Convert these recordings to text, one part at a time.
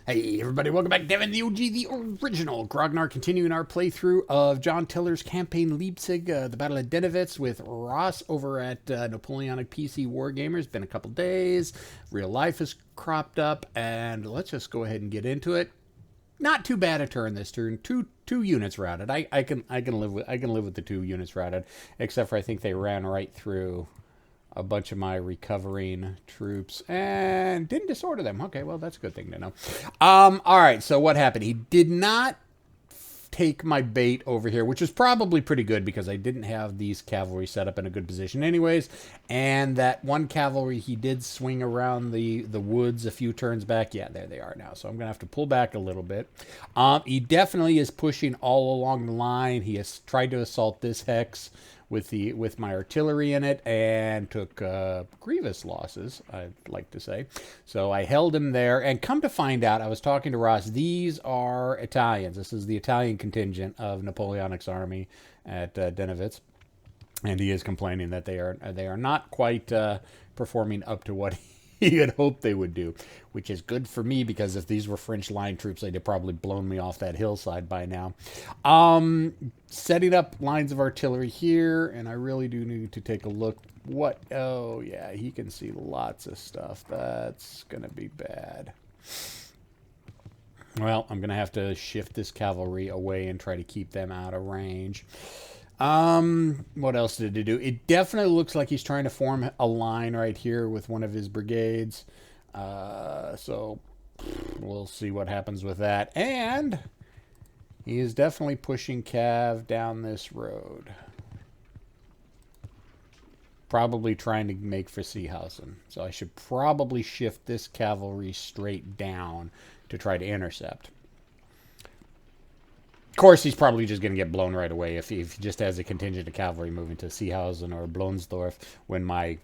Hey everybody, welcome back. Devin, the OG, the original Grognar, continuing our playthrough of John Tillers Campaign Leipzig, the Battle of Dennewitz with Ross over at Napoleonic PC Wargamers. Been a couple days, real life has cropped up, and let's just go ahead and get into it. Not too bad a turn this turn. Two units routed. I can live with the 2 units routed, except for I think they ran right through a bunch of my recovering troops and didn't disorder them. Okay, well, that's a good thing to know. All right, so what happened? He did not take my bait over here, which is probably pretty good because I didn't have these cavalry set up in a good position anyways. And that one cavalry, he did swing around the woods a few turns back. Yeah, there they are now. So I'm going to have to pull back a little bit. He definitely is pushing all along the line. He has tried to assault this hex with my artillery in it and took grievous losses, I'd like to say. So I held him there, and come to find out, I was talking to Ross, these are Italians. This is the Italian contingent of Napoleonic's army at Dennewitz, and he is complaining that they are not quite performing up to what he had hoped they would do, which is good for me because if these were French line troops, they'd have probably blown me off that hillside by now. Setting up lines of artillery here, and I really do need to take a look. Oh, yeah, he can see lots of stuff. That's going to be bad. Well, I'm going to have to shift this cavalry away and try to keep them out of range. What else did he do? It definitely looks like he's trying to form a line right here with one of his brigades. So we'll see what happens with that. And he is definitely pushing Cav down this road. Probably trying to make for Seehausen. So I should probably shift this cavalry straight down to try to intercept. Of course, he's probably just going to get blown right away if he just has a contingent of cavalry moving to Seehausen or Blonsdorf when my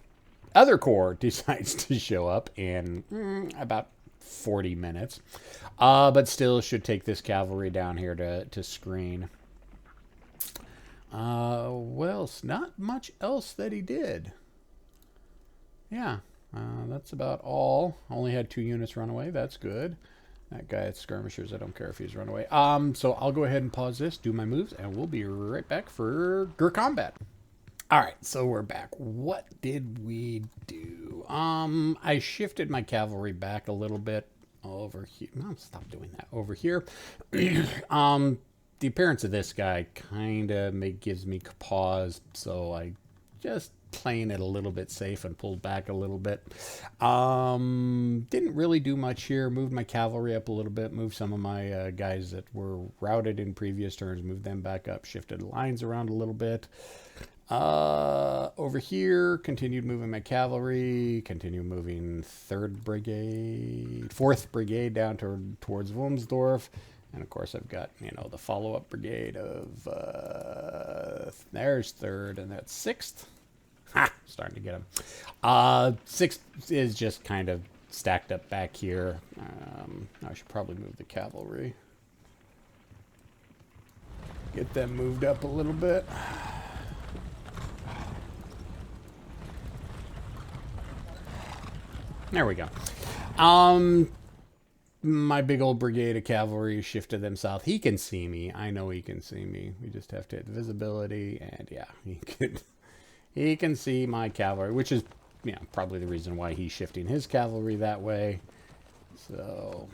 other corps decides to show up in about 40 minutes. But still should take this cavalry down here to screen. Well, not much else that he did. Yeah, that's about all. Only had 2 units run away. That's good. That guy at skirmishers, I don't care if he's run away. So I'll go ahead and pause this, do my moves, and we'll be right back for combat. All right, so we're back. What did we do? I shifted my cavalry back a little bit over here. No, stop doing that. Over here. The appearance of this guy kind of gives me pause, so I just playing it a little bit safe and pulled back a little bit. Didn't really do much here. Moved my cavalry up a little bit. Moved some of my guys that were routed in previous turns. Moved them back up. Shifted lines around a little bit. Over here, continued moving my cavalry. Continued moving 4th Brigade down towards Wilmsdorf. And of course, I've got, the follow-up brigade of, there's 3rd, and that's 6th. Ha! Starting to get him. 6th is just kind of stacked up back here. I should probably move the cavalry. Get them moved up a little bit. There we go. My big old brigade of cavalry shifted them south. He can see me. I know he can see me. We just have to hit visibility, and yeah, he can see my cavalry, which is, probably the reason why he's shifting his cavalry that way. So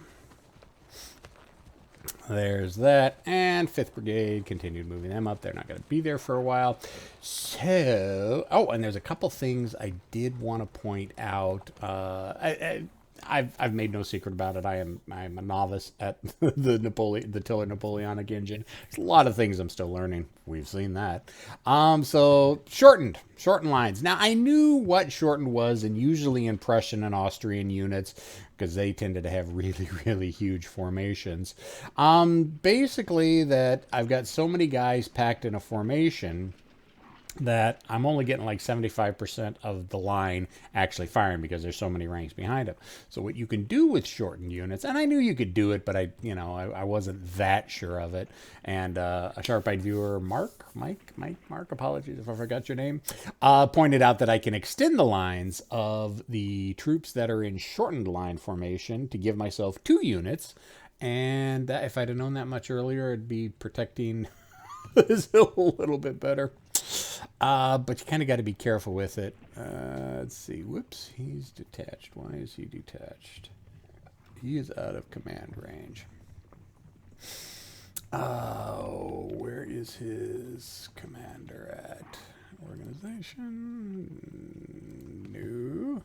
there's that. And 5th Brigade continued moving them up. They're not going to be there for a while. So, and there's a couple things I did want to point out. I've made no secret about it. I'm a novice at the Tiller Napoleonic engine. There's a lot of things I'm still learning. We've seen that. So shortened lines. Now I knew what shortened was, and usually in Prussian and Austrian units, because they tended to have really, really huge formations. Basically that I've got so many guys packed in a formation that I'm only getting like 75% of the line actually firing because there's so many ranks behind them. So what you can do with shortened units, and I knew you could do it, but I wasn't that sure of it. And a sharp-eyed viewer, Mark, apologies if I forgot your name, pointed out that I can extend the lines of the troops that are in shortened line formation to give myself 2 units. And if I'd have known that much earlier, I'd be protecting this hill a little bit better. But you kind of got to be careful with it. Let's see. Whoops. He's detached. Why is he detached? He is out of command range. Oh, where is his commander at? Organization. No.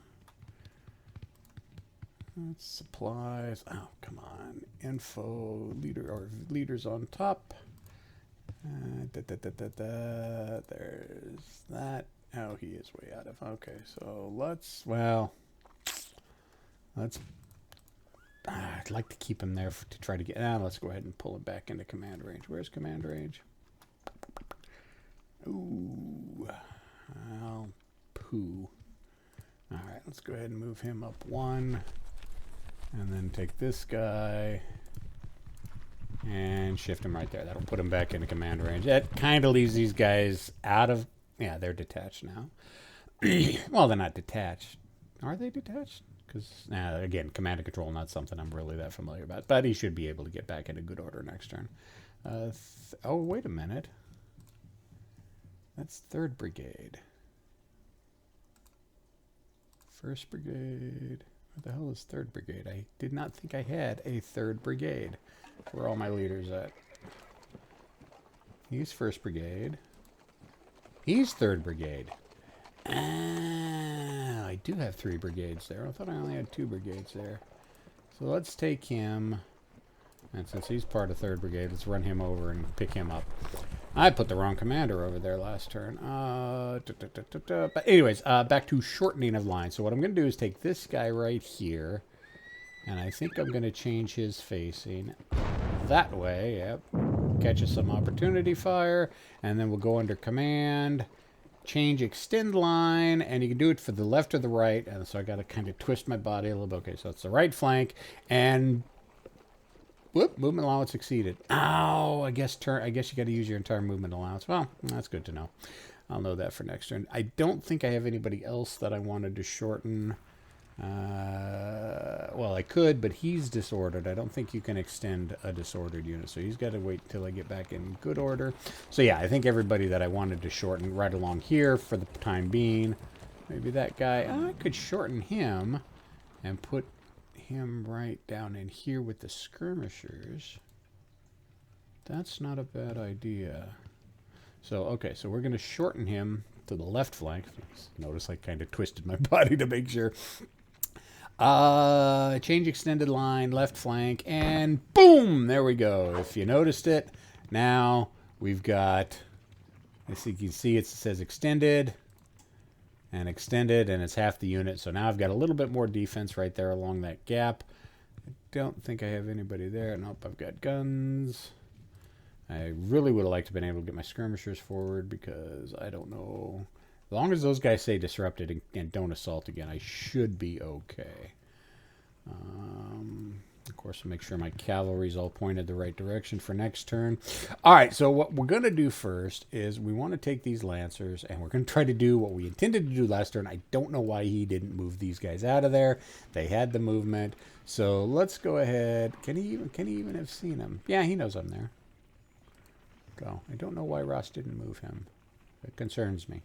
That's supplies. Oh, come on. Info. Leader or leaders on top. There's that. Oh, he is way out of. Okay, so let's. I'd like to keep him there to try to get. Let's go ahead and pull him back into command range. Where's command range? Ooh. Well, poo. All right, let's go ahead and move him up 1. And then take this guy. And shift him right there. That'll put him back into command range. That kind of leaves these guys out of... Yeah, they're detached now. Well, they're not detached. Are they detached? Because, again, command and control, not something I'm really that familiar about. But he should be able to get back into good order next turn. Oh, wait a minute. That's 3rd Brigade. 1st Brigade. What the hell is 3rd Brigade? I did not think I had a 3rd Brigade. Where are all my leaders at? He's 1st Brigade. He's 3rd Brigade. I do have 3 brigades there. I thought I only had 2 brigades there. So let's take him. And since he's part of 3rd Brigade, let's run him over and pick him up. I put the wrong commander over there last turn. But anyways, back to shortening of lines. So what I'm going to do is take this guy right here. And I think I'm going to change his facing that way. Yep. Catch us some opportunity fire. And then we'll go under command. Change extend line. And you can do it for the left or the right. And so I got to kind of twist my body a little bit. Okay, so it's the right flank. And whoop, movement allowance exceeded. Ow, I guess you got to use your entire movement allowance. Well, that's good to know. I'll know that for next turn. I don't think I have anybody else that I wanted to shorten. Well, I could, but he's disordered. I don't think you can extend a disordered unit, so he's got to wait until I get back in good order. So yeah, I think everybody that I wanted to shorten right along here for the time being. Maybe that guy. I could shorten him and put him right down in here with the skirmishers. That's not a bad idea. So, okay, so we're going to shorten him to the left flank. Notice I kind of twisted my body to make sure. Change extended line, left flank, and boom! There we go. If you noticed it, now we've got, as you can see, it says extended, and it's half the unit. So now I've got a little bit more defense right there along that gap. I don't think I have anybody there. Nope, I've got guns. I really would have liked to have been able to get my skirmishers forward because I don't know. As long as those guys stay disrupted and don't assault again, I should be okay. Of course, I'll make sure my cavalry's all pointed the right direction for next turn. All right, so what we're going to do first is we want to take these Lancers, and we're going to try to do what we intended to do last turn. I don't know why he didn't move these guys out of there. They had the movement. So let's go ahead. Can he even have seen him? Yeah, he knows I'm there. Go. I don't know why Ross didn't move him. It concerns me.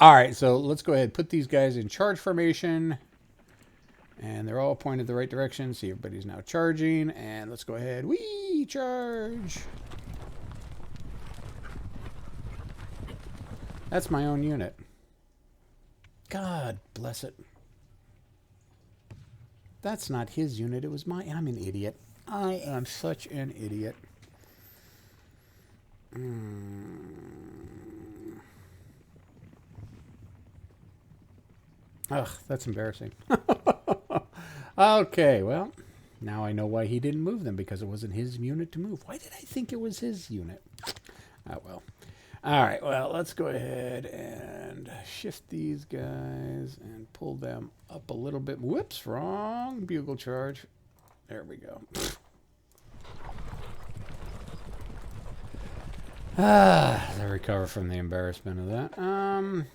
All right, so let's go ahead and put these guys in charge formation. And they're all pointed the right direction. See, everybody's now charging. And let's go ahead. Whee! Charge! That's my own unit. God bless it. That's not his unit. It was mine. I'm an idiot. I am such an idiot. Ugh, that's embarrassing. Okay, well, now I know why he didn't move them, because it wasn't his unit to move. Why did I think it was his unit? Oh, well. All right, well, let's go ahead and shift these guys and pull them up a little bit. Whoops, wrong bugle charge. There we go. They recover from the embarrassment of that. I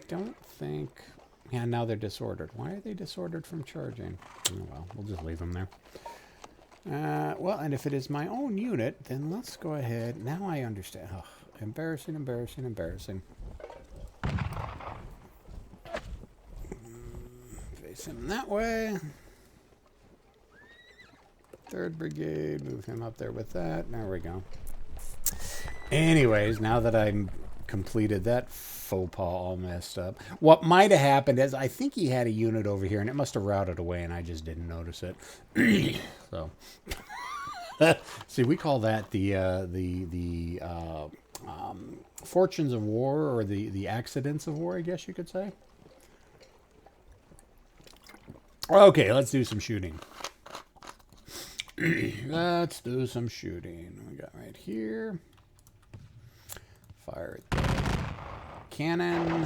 don't think... Yeah, now they're disordered. Why are they disordered from charging? Oh, well, we'll just leave them there. Well, and if it is my own unit, then let's go ahead. Now I understand. Oh, embarrassing, embarrassing, embarrassing. Face him that way. 3rd Brigade, move him up there with that. There we go. Anyways, now that I'm completed that faux pas all messed up. What might have happened is I think he had a unit over here and it must have routed away and I just didn't notice it. So, see, we call that the fortunes of war, or the accidents of war, I guess you could say. Okay, let's do some shooting. Let's do some shooting. We got right here. Fire at the cannon.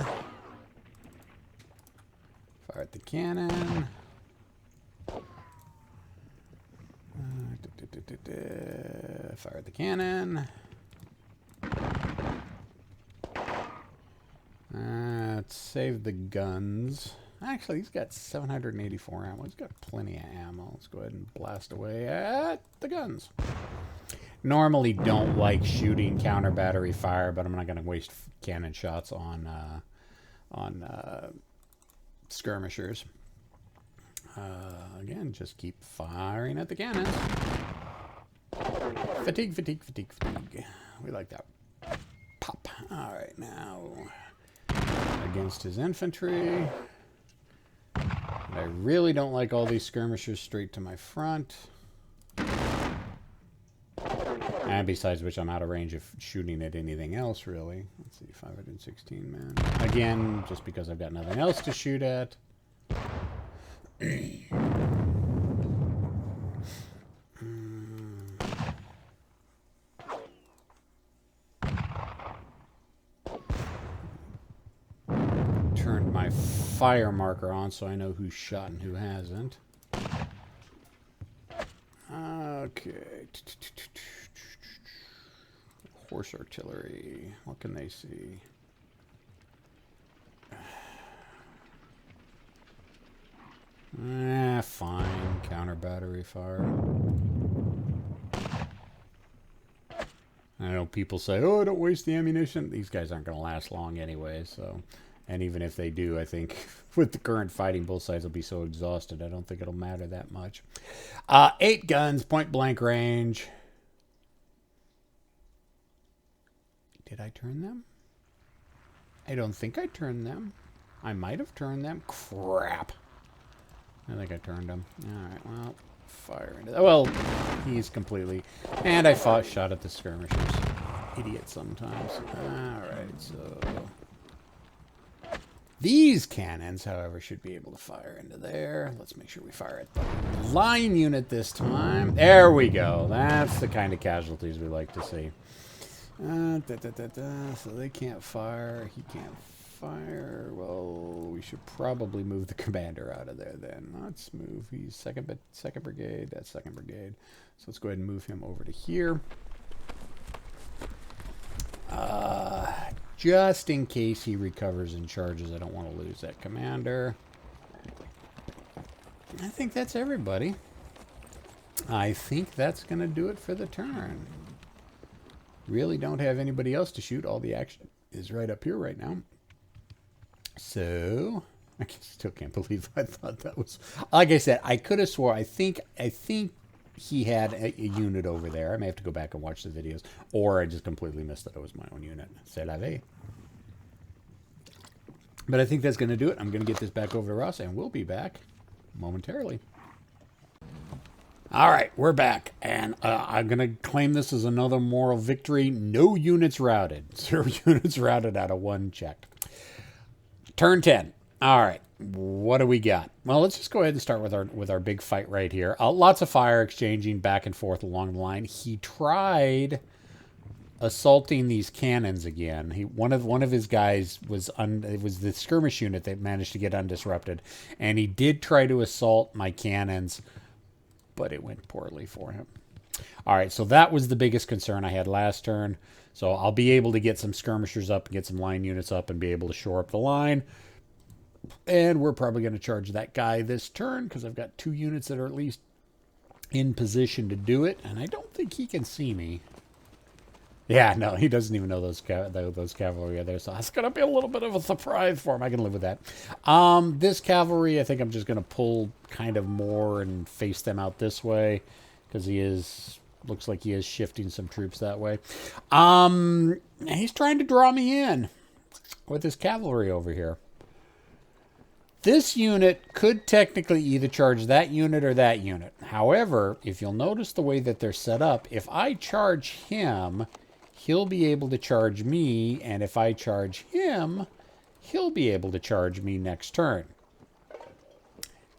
Fire at the cannon. Fire at the cannon. Let's save the guns. Actually, he's got 784 ammo. He's got plenty of ammo. Let's go ahead and blast away at the guns. Normally don't like shooting counter battery fire, but I'm not going to waste cannon shots on skirmishers. Again, just keep firing at the cannons. Fatigue, fatigue, fatigue, fatigue. We like that. Pop. All right, now against his infantry. I really don't like all these skirmishers straight to my front. And besides which, I'm out of range of shooting at anything else, really. Let's see, 516 men. Again, just because I've got nothing else to shoot at. Turned my fire marker on so I know who's shot and who hasn't. Okay. Horse artillery. What can they see? Fine. Counter battery fire. I know people say, oh, don't waste the ammunition. These guys aren't going to last long anyway, so... And even if they do, I think with the current fighting, both sides will be so exhausted, I don't think it'll matter that much. 8 guns, point blank range. Did I turn them? I don't think I turned them. I might have turned them. Crap. I think I turned them. Alright, well, fire into that. Well, he's completely... And I shot at the skirmishers. Idiot sometimes. Alright, so... These cannons, however, should be able to fire into there. Let's make sure we fire at the line unit this time. There we go. That's the kind of casualties we like to see. So they can't fire. He can't fire. Well, we should probably move the commander out of there then. Let's move. He's second brigade. That's 2nd Brigade. So let's go ahead and move him over to here. Just in case he recovers and charges, I don't want to lose that commander. I think that's everybody. I think that's going to do it for the turn. Really don't have anybody else to shoot. All the action is right up here right now. So, I still can't believe I thought that was... Like I said, I could have swore, I think he had a unit over there. I may have to go back and watch the videos. Or I just completely missed that it was my own unit. C'est la vie. But I think that's going to do it. I'm going to get this back over to Ross, and we'll be back momentarily. All right, we're back. And I'm going to claim this as another moral victory. No units routed. 0 units routed out of 1 checked. Turn 10. All right. What do we got? Well, let's just go ahead and start with our big fight right here. Lots of fire exchanging back and forth along the line. He tried assaulting these cannons again. One of his guys was it was the skirmish unit that managed to get undisrupted, and he did try to assault my cannons, but it went poorly for him. All right, so that was the biggest concern I had last turn. So I'll be able to get some skirmishers up and get some line units up and be able to shore up the line. And we're probably going to charge that guy this turn because I've got 2 units that are at least in position to do it. And I don't think he can see me. Yeah, no, he doesn't even know those cavalry are there. So that's going to be a little bit of a surprise for him. I can live with that. This cavalry, I think I'm just going to pull kind of more and face them out this way because looks like he is shifting some troops that way. He's trying to draw me in with his cavalry over here. This unit could technically either charge that unit or that unit. However, if you'll notice the way that they're set up, if I charge him, he'll be able to charge me, and if I charge him, he'll be able to charge me next turn.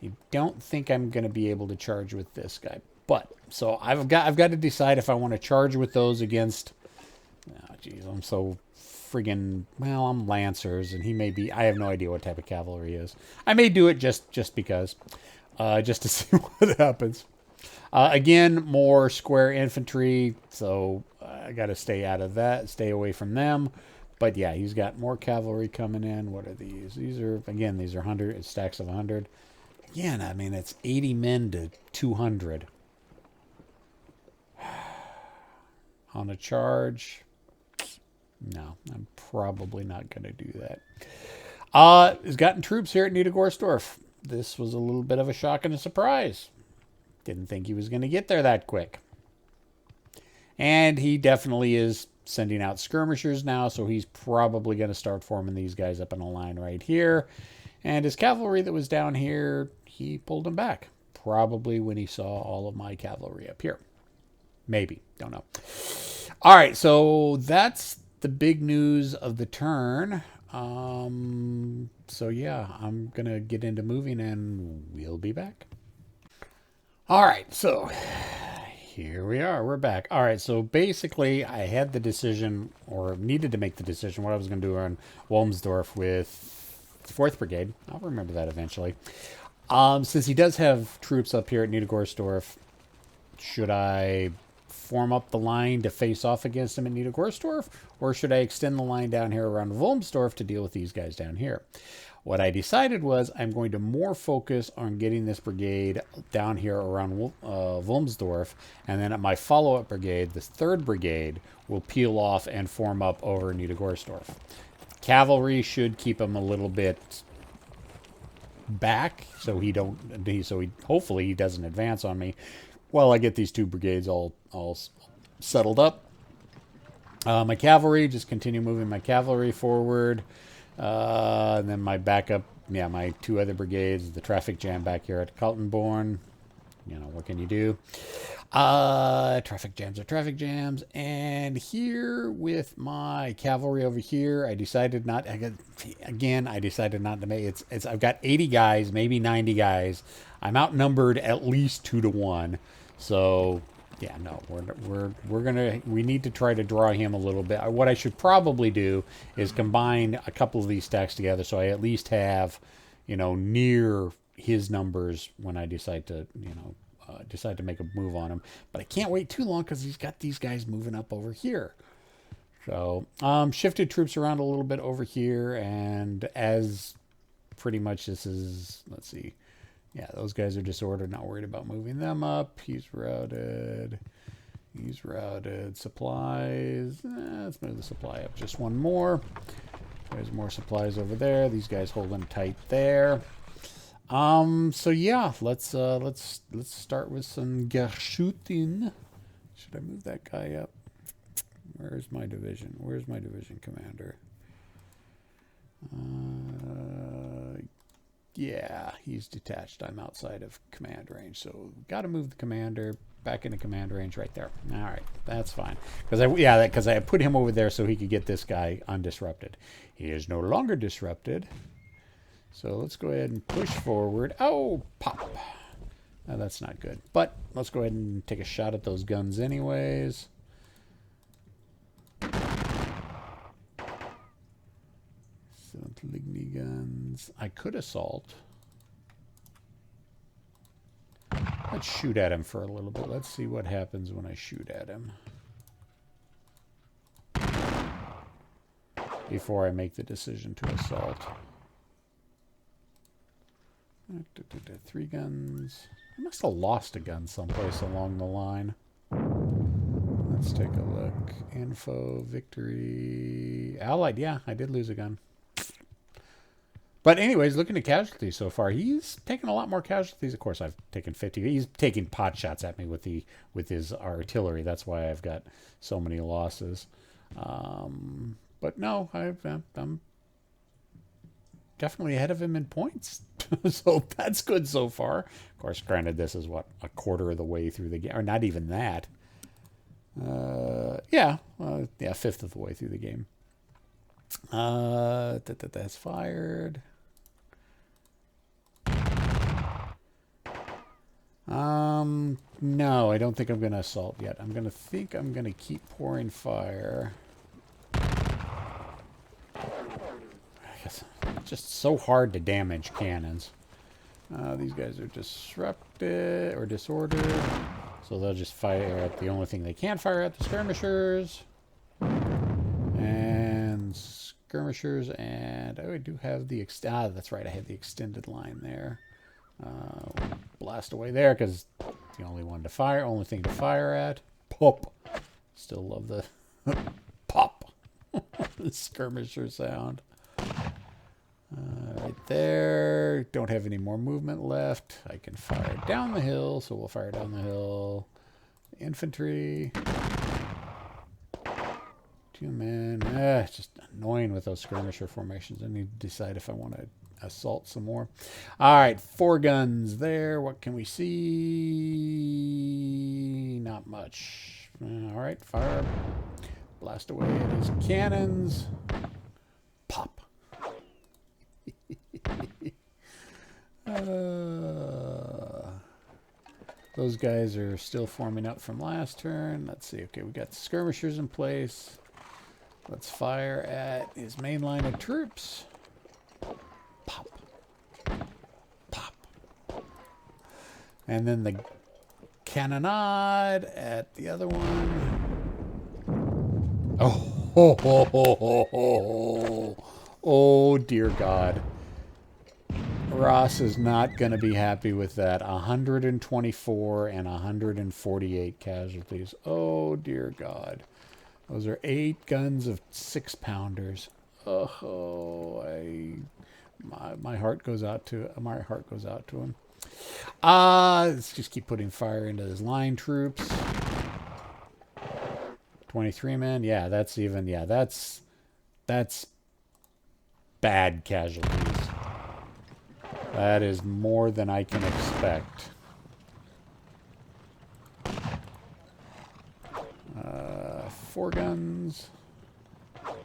I don't think I'm going to be able to charge with this guy. But, so I've got to decide if I want to charge with those against... Oh, geez, I'm so friggin... Well, I'm Lancers, and he may be... I have no idea what type of cavalry he is. I may do it just because. Just to see what happens. Again, more square infantry, so I got to stay out of that, stay away from them. But yeah, he's got more cavalry coming in. What are these? These are 100, stacks of 100. Again, I mean, it's 80 men to 200. On a charge, no, I'm probably not going to do that. He's gotten troops here at Niedergorsdorf. This was a little bit of a shock and a surprise. Didn't think he was going to get there that quick. And he definitely is sending out skirmishers now, so he's probably going to start forming these guys up in a line right here. And his cavalry that was down here, he pulled them back. Probably when he saw all of my cavalry up here. Maybe. Don't know. All right, so that's the big news of the turn. So yeah, I'm going to get into moving and we'll be back. All right, so here we are. We're back. All right, so basically I had the decision, or needed to make the decision, what I was going to do on Wilmsdorf with 4th Brigade. I'll remember that eventually. Since he does have troops up here at Niedergorsdorf, should I form up the line to face off against him at Niedergorsdorf, or should I extend the line down here around Wilmsdorf to deal with these guys down here? What I decided was I'm going to more focus on getting this brigade down here around Wilmsdorf, and then at my follow-up brigade, this 3rd Brigade, will peel off and form up over Niedergorsdorf. Cavalry should keep him a little bit back, so hopefully he doesn't advance on me while I get these 2 brigades all settled up. My cavalry, just continue moving my cavalry forward. And then my backup, my 2 other brigades, the traffic jam back here at Kaltenborn. You know, what can you do? Traffic jams are traffic jams. And here with my cavalry over here, I decided not to make it's I've got 80 guys, maybe 90 guys. I'm outnumbered at least 2 to 1. So yeah, no, we need to try to draw him a little bit. What I should probably do is combine a couple of these stacks together so I at least have, near his numbers when I decide to, make a move on him. But I can't wait too long because he's got these guys moving up over here. So, shifted troops around a little bit over here, and as pretty much this is, let's see. Yeah, those guys are disordered, not worried about moving them up. He's routed. Supplies. Let's move the supply up just one more. There's more supplies over there. These guys holding tight there. So yeah, let's start with some Geschützen. Should I move that guy up? Where's my division? Where's my division commander? Yeah, he's detached. I'm outside of command range, so got to move the commander back into command range right there. All right, that's fine. Because I put him over there so he could get this guy undisrupted. He is no longer disrupted. So let's go ahead and push forward. Oh, pop. Now, that's not good. But let's go ahead and take a shot at those guns anyways. guns. I could assault. Let's shoot at him for a little bit. Let's see what happens when I shoot at him. Before I make the decision to assault. 3 guns. I must have lost a gun someplace along the line. Let's take a look. Info, victory, allied. Yeah, I did lose a gun. But anyways, looking at casualties so far, he's taken a lot more casualties. Of course, I've taken 50. He's taking pot shots at me with his artillery. That's why I've got so many losses. But no, I'm definitely ahead of him in points. So that's good so far. Of course, granted, this is what, a quarter of the way through the game, or not even that. Yeah, fifth of the way through the game. That's fired. No, I don't think I'm going to assault yet. I'm going to keep pouring fire. I guess it's just so hard to damage cannons. These guys are disrupted or disordered, so they'll just fire at the only thing they can't fire at, the skirmishers. And skirmishers, and I do have the that's right, I had the extended line there. Blast away there because the only thing to fire at. Pop. Still love the pop. The skirmisher sound. Right there. Don't have any more movement left. I can fire down the hill, so we'll fire down the hill. Infantry. 2 men. It's just annoying with those skirmisher formations. I need to decide if I want to assault some more. All right, 4 guns there. What can we see? Not much. All right, fire. Blast away at his cannons. Pop. Those guys are still forming up from last turn. Let's see. Okay, we got the skirmishers in place. Let's fire at his main line of troops. Pop. Pop. And then the cannonade at the other one. Oh, ho, ho, ho, ho, ho. Oh, dear God. Ross is not going to be happy with that. 124 and 148 casualties. Oh, dear God. Those are 8 guns of 6-pounders. Oh, my heart goes out to him. Let's just keep putting fire into his line troops. 23 men. Yeah, that's bad casualties. That is more than I can expect. 4 guns. Let's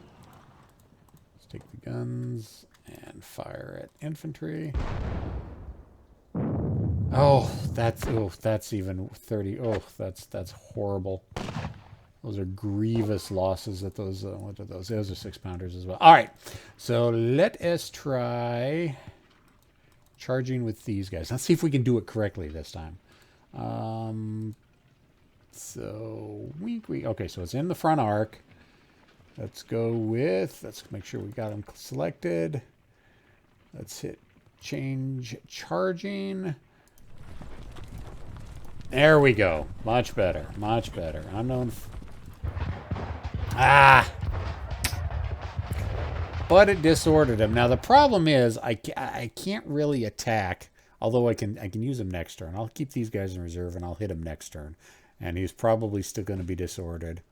take the guns and fire at infantry. Oh, that's even 30. Oh, that's horrible. Those are grievous losses at those. What are those? Those are 6-pounders as well. All right, so let us try charging with these guys. Let's see if we can do it correctly this time. Okay, so it's in the front arc. Let's make sure we got them selected. Let's hit change charging. There we go. Much better. Much better. Unknown. But it disordered him. Now the problem is I can't really attack, although I can use him next turn. I'll keep these guys in reserve and I'll hit him next turn. And he's probably still going to be disordered.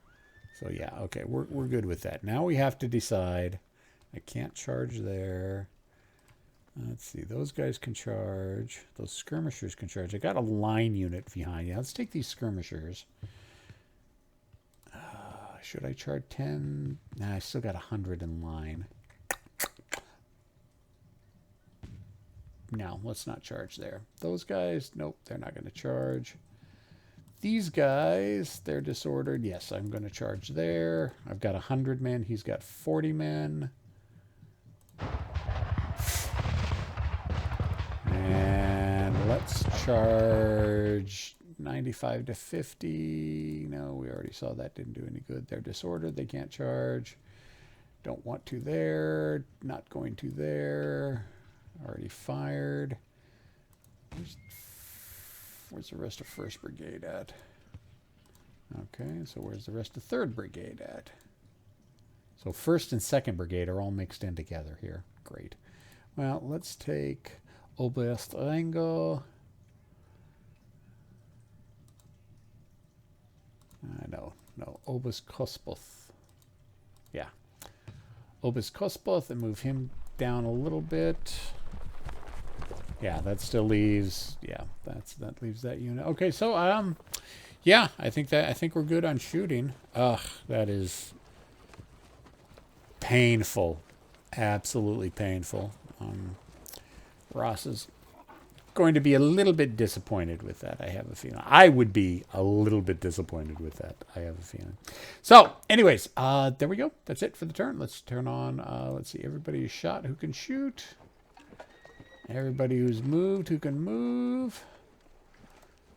So yeah, okay, we're good with that. Now we have to decide. I can't charge there. Let's see, those guys can charge. Those skirmishers can charge. I got a line unit behind you. Let's take these skirmishers. Should I charge 10? Nah, I still got 100 in line. No, let's not charge there. Those guys, nope, they're not going to charge. These guys, they're disordered. Yes, I'm going to charge there. I've got 100 men. He's got 40 men. Let's charge 95 to 50. No, we already saw that didn't do any good. They're disordered. They can't charge. Don't want to there. Not going to there. Already fired. Where's the rest of 1st Brigade at? Okay, so where's the rest of 3rd Brigade at? So 1st and 2nd Brigade are all mixed in together here. Great. Well, let's take Oberst Rango. No, Oberst Kospoth. Yeah. Oberst Kospoth, and move him down a little bit. Yeah, that still leaves, yeah, that leaves that unit. Okay, so, yeah, I think we're good on shooting. Ugh, that is painful. Absolutely painful. Ross is going to be a little bit disappointed with that, I have a feeling. I would be a little bit disappointed with that, I have a feeling. So, anyways, there we go. That's it for the turn. Let's turn on, let's see, everybody is shot who can shoot. Everybody who's moved who can move.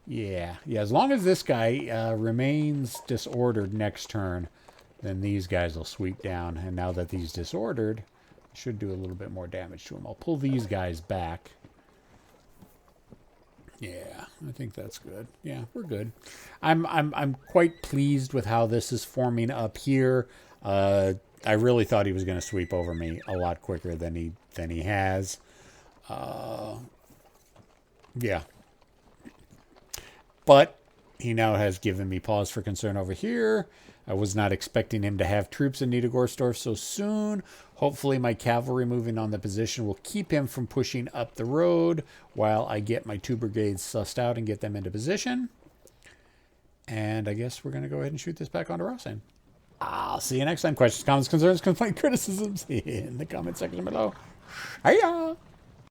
Yeah, as long as this guy remains disordered next turn, then these guys will sweep down. And now that he's disordered, it should do a little bit more damage to him. I'll pull these guys back. Yeah, I think that's good. Yeah, we're good. I'm quite pleased with how this is forming up here. I really thought he was going to sweep over me a lot quicker than he has. Yeah. But he now has given me pause for concern over here. I was not expecting him to have troops in Niedergorsdorf so soon. Hopefully my cavalry moving on the position will keep him from pushing up the road while I get my 2 brigades sussed out and get them into position. And I guess we're going to go ahead and shoot this back onto Rossheim. I'll see you next time. Questions, comments, concerns, complaints, criticisms in the comment section below. Hiya!